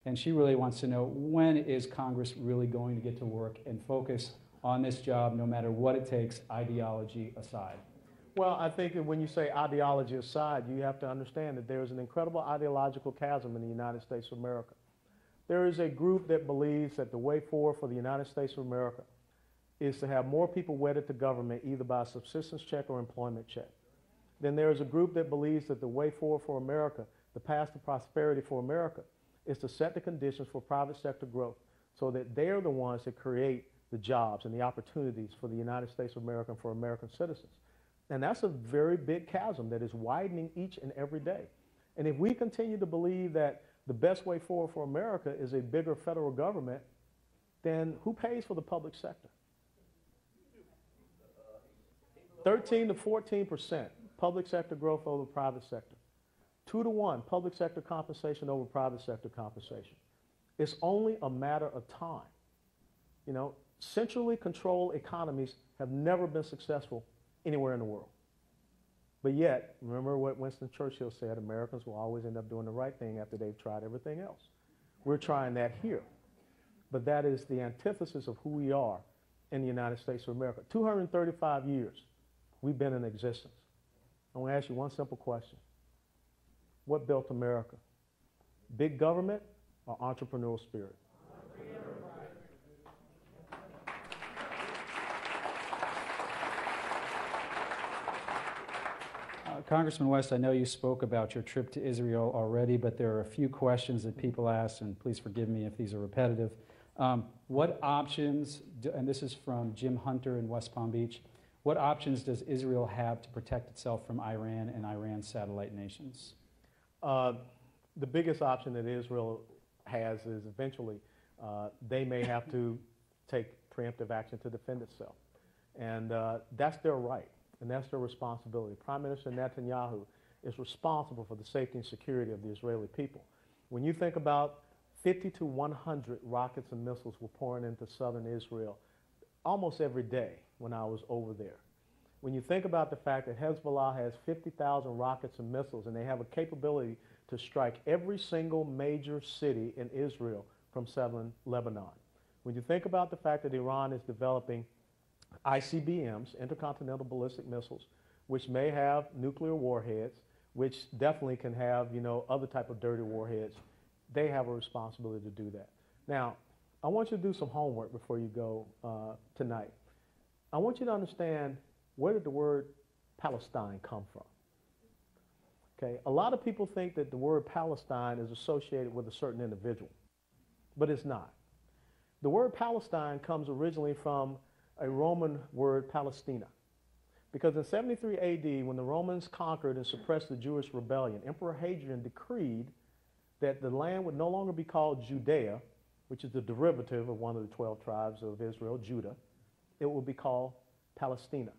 And she really wants to know, when is Congress really going to get to work and focus on this job, no matter what it takes, ideology aside? Well, I think that when you say ideology aside, you have to understand that there is an incredible ideological chasm in the United States of America. There is a group that believes that the way forward for the United States of America is to have more people wedded to government, either by a subsistence check or employment check. Then there is a group that believes that the way forward for America, the path to prosperity for America, is to set the conditions for private sector growth so that they're the ones that create the jobs and the opportunities for the United States of America and for American citizens. And that's a very big chasm that is widening each and every day. And if we continue to believe that the best way forward for America is a bigger federal government, then who pays for the public sector? 13 to 14% public sector growth over private sector. 2-to-1 public sector compensation over private sector compensation. It's only a matter of time. You know, centrally controlled economies have never been successful anywhere in the world. But yet, remember what Winston Churchill said, Americans will always end up doing the right thing after they've tried everything else. We're trying that here. But that is the antithesis of who we are in the United States of America. 235 years we've been in existence. I want to ask you one simple question. What built America? Big government or entrepreneurial spirit? Congressman West, I know you spoke about your trip to Israel already, but there are a few questions that people ask, and please forgive me if these are repetitive. What options, and this is from Jim Hunter in West Palm Beach, what options does Israel have to protect itself from Iran and Iran's satellite nations? The biggest option that Israel has is eventually they may have to take preemptive action to defend itself. And that's their right, and that's their responsibility. Prime Minister Netanyahu is responsible for the safety and security of the Israeli people. When you think about 50 to 100 rockets and missiles were pouring into southern Israel almost every day when I was over there. When you think about the fact that Hezbollah has 50,000 rockets and missiles, and they have a capability to strike every single major city in Israel from southern Lebanon. When you think about the fact that Iran is developing ICBMs, intercontinental ballistic missiles, which may have nuclear warheads, which definitely can have, you know, other type of dirty warheads, they have a responsibility to do that. Now, I want you to do some homework before you go tonight. I want you to understand, where did the word Palestine come from? Okay, a lot of people think that the word Palestine is associated with a certain individual, but it's not. The word Palestine comes originally from a Roman word, Palestina. Because in 73 AD, when the Romans conquered and suppressed the Jewish rebellion, Emperor Hadrian decreed that the land would no longer be called Judea, which is the derivative of one of the 12 tribes of Israel, Judah. It would be called Palestina.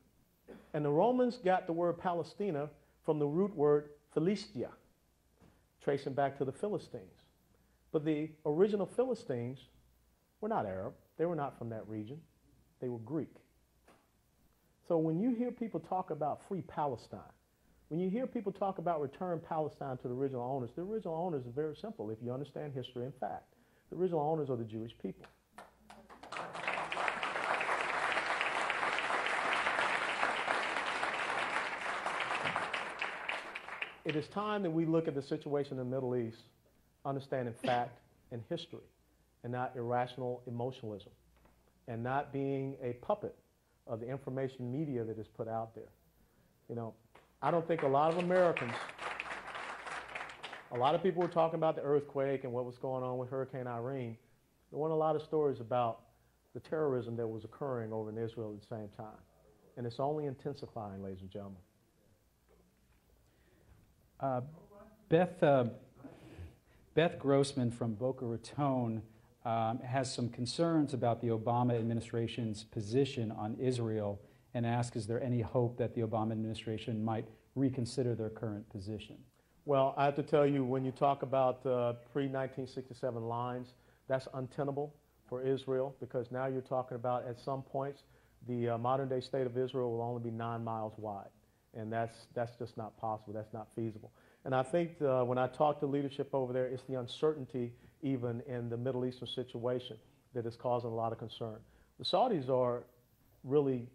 And the Romans got the word Palestina from the root word Philistia, tracing back to the Philistines. But the original Philistines were not Arab. They were not from that region. They were Greek. So when you hear people talk about free Palestine, when you hear people talk about return Palestine to the original owners are very simple if you understand history and fact. The original owners are the Jewish people. It is time that we look at the situation in the Middle East, understanding fact and history, and not irrational emotionalism, and not being a puppet of the information media that is put out there. You know, I don't think a lot of Americans, a lot of people were talking about the earthquake and what was going on with Hurricane Irene. There weren't a lot of stories about the terrorism that was occurring over in Israel at the same time. And it's only intensifying, ladies and gentlemen. Beth Grossman from Boca Raton has some concerns about the Obama administration's position on Israel and asks, is there any hope that the Obama administration might reconsider their current position? Well, I have to tell you, when you talk about pre-1967 lines, that's untenable for Israel, because now you're talking about, at some points, the modern-day state of Israel will only be 9 miles wide. And that's just not possible. That's not feasible. And I think when I talk to leadership over there, it's the uncertainty even in the Middle Eastern situation that is causing a lot of concern. The Saudis are really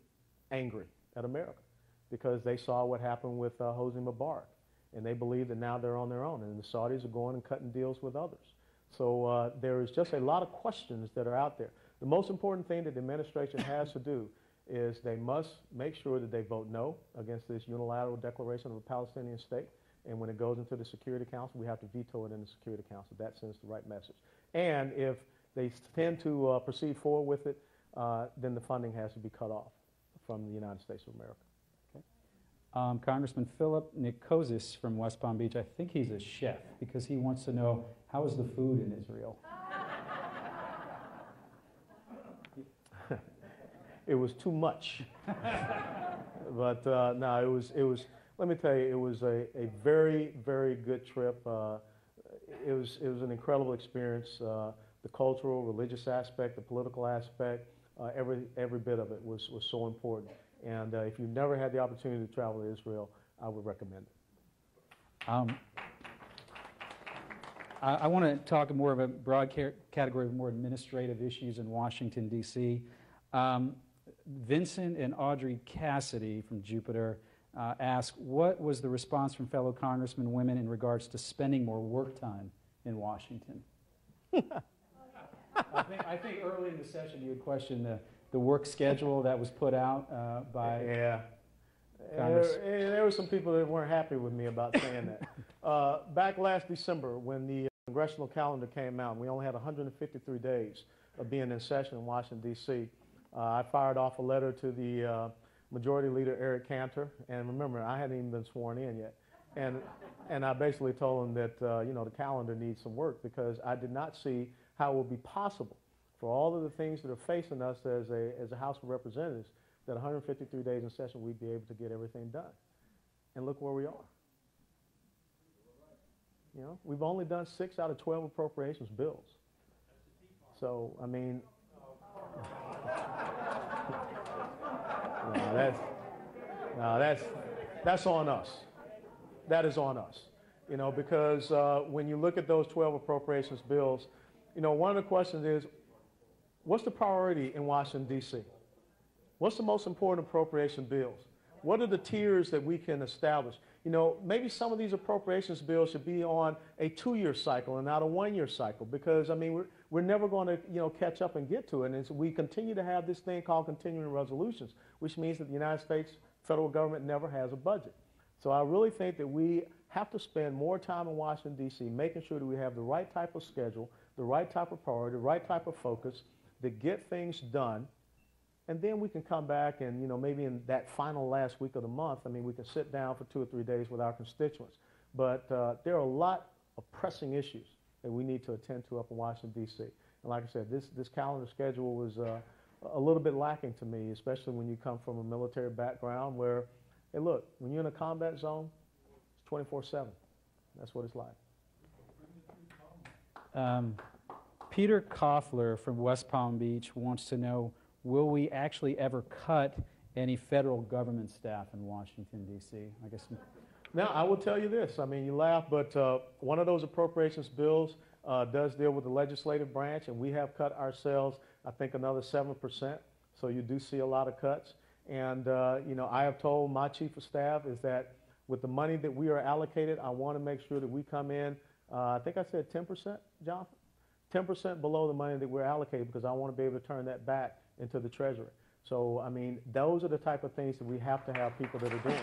angry at America because they saw what happened with Hosni Mubarak, and they believe that now they're on their own, and the Saudis are going and cutting deals with others. So there is just a lot of questions that are out there. The most important thing that the administration has to do is they must make sure that they vote no against this unilateral declaration of a Palestinian state. And when it goes into the Security Council, we have to veto it in the Security Council. That sends the right message. And if they tend to proceed forward with it, then the funding has to be cut off from the United States of America. Congressman Philip Nikozis from West Palm Beach, I think he's a chef because he wants to know, how is the food in Israel? It was too much. But no, it was, let me tell you, it was a very, very good trip. It was an incredible experience. The cultural, religious aspect, the political aspect, every bit of it was so important. And if you've never had the opportunity to travel to Israel, I would recommend it. I want to talk more of a broad category of more administrative issues in Washington, D.C. Vincent and Audrey Cassidy from Jupiter ask, what was the response from fellow congressmen women in regards to spending more work time in Washington? I think early in the session you had questioned the work schedule that was put out by Congress. There were some people that weren't happy with me about saying that. Back last December when the congressional calendar came out, we only had 153 days of being in session in Washington, D.C. I fired off a letter to the Majority Leader Eric Cantor, and remember, I hadn't even been sworn in yet. And I basically told him that the calendar needs some work because I did not see how it would be possible for all of the things that are facing us as a House of Representatives that 153 days in session we'd be able to get everything done. And look where we are. You know, we've only done 6 out of 12 appropriations bills. So, I mean, that's on us. That is on us. You know, because when you look at those 12 appropriations bills, you know, one of the questions is, what's the priority in Washington, D.C.? What's the most important appropriation bills? What are the tiers that we can establish? You know, maybe some of these appropriations bills should be on a 2-year cycle and not a 1-year cycle because, I mean, we're never going to, you know, catch up and get to it. And so we continue to have this thing called continuing resolutions, which means that the United States federal government never has a budget. So I really think that we have to spend more time in Washington, D.C., making sure that we have the right type of schedule, the right type of priority, the right type of focus to get things done. And then we can come back and, you know, maybe in that final last week of the month, I mean, we can sit down for 2 or 3 days with our constituents. But there are a lot of pressing issues that we need to attend to up in Washington, D.C. And like I said, this calendar schedule was a little bit lacking to me, especially when you come from a military background where, hey, look, when you're in a combat zone, it's 24/7. That's what it's like. Peter Koffler from West Palm Beach wants to know, will we actually ever cut any federal government staff in Washington, D.C.? I guess. Now, I will tell you this. I mean, you laugh, but one of those appropriations bills does deal with the legislative branch, and we have cut ourselves, I think, another 7%. So you do see a lot of cuts. And, you know, I have told my chief of staff is that with the money that we are allocated, I want to make sure that we come in, I think I said 10%, Jonathan? 10% below the money that we're allocated because I want to be able to turn that back into the Treasury. So, I mean, those are the type of things that we have to have people that are doing.